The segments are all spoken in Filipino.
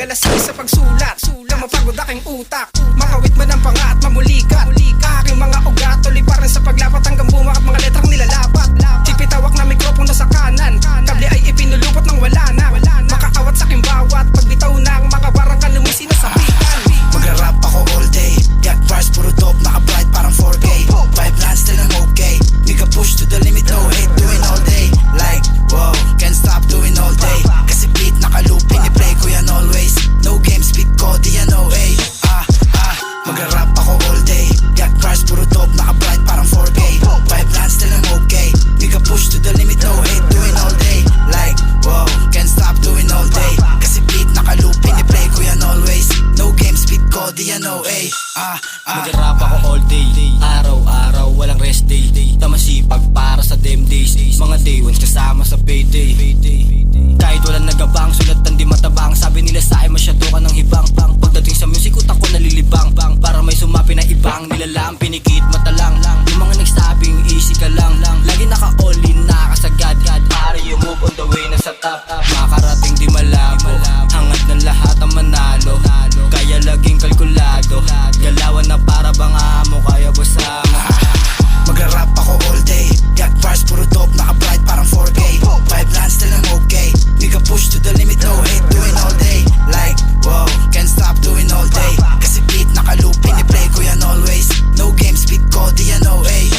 Naglalasing sa pagsulat, mapagod aking utak. Makawit man ang panga at mamulikat. Aking mga ugat, tuloy pa rin sa paglapat hanggang bumak at mga letrang nilalapat. Tipitawak na mikropono sa kanan, kable ay ipinulupot ng wala na. Makaawat sa aking bawat pagbitaw ng mga barang kanumisi na sapitan. Mag-rap ako all day, got bars puro dope, naka-bright parang 4K. Vibe lines still I'm okay, nigga push to the limit, no hate, doing all day. Like, wow, can't stop doing all day. Kasi beat naka-loop, piniplay ko yan always. No game, speed ko, di yan OA. Mag-rap ako all day, got bars puro dope, naka-bright parang 4K. Vibe lines still I'm okay, nigga push to the limit, no hate, doing all day. Like, wow, can't stop doing all day. Kasi beat naka-loop, piniplay ko yan always. No game, speed ko, di yan OA. Mag-rap ako all day, araw-araw, walang rest day. Tamasipag para sa dem days, mga day ones kasama sa payday. Kahit walang nagabang, sulatan di matabang. Sabi nila sa akin masyado ka ng hibang. Pagdating sa music, utak ko nalilibang. Para may sumapi na ibang nilalang, pinikit matalang. Yung mga nagsabing easy ka lang. Lagi naka-all in, nakakasagad. Pare you move on the way na sa top. Makarating di malabo, hangat ng lahat ang manalo. Kaya laging kalkulado, galawan na para bang amo. Kaya basama. Mag-rap ako all day, got bars puro dope, naka-bright parang 4K. Vibe lines still I'm okay, nigga push to the limit, no hate, doing all day. Like, wow, can't stop doing all day. Kasi beat naka-loop, piniplay ko yan always. No game, speed ko, di yan OA.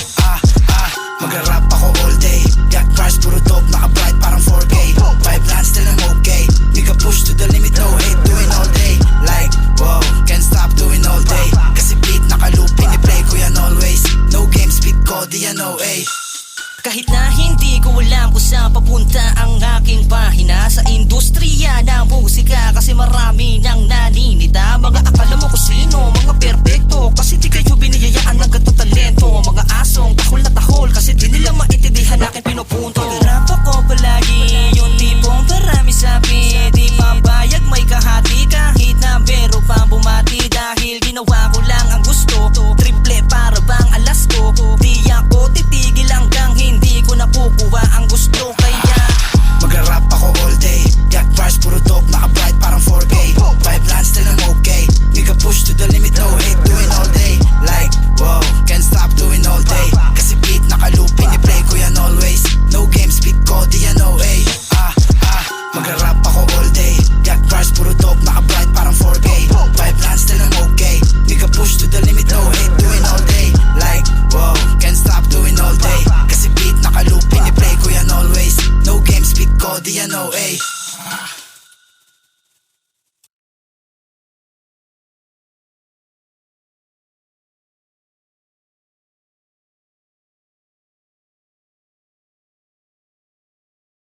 Mag-rap ako all day, got bars puro dope, naka-bright parang 4K. Vibe lines still I'm okay, nigga push to the limit, no hate, doing all day. Like, wow, can't stop doing all day. Kasi beat naka-loop, piniplay ko yan always. No game, speed ko, di yan OA. Kahit na hindi ko alam kung saan papunta ang aking pahina sa industriya ng musika, kasi marami nang naninita. Mga akala mo kung sino, mga perpekto, kasi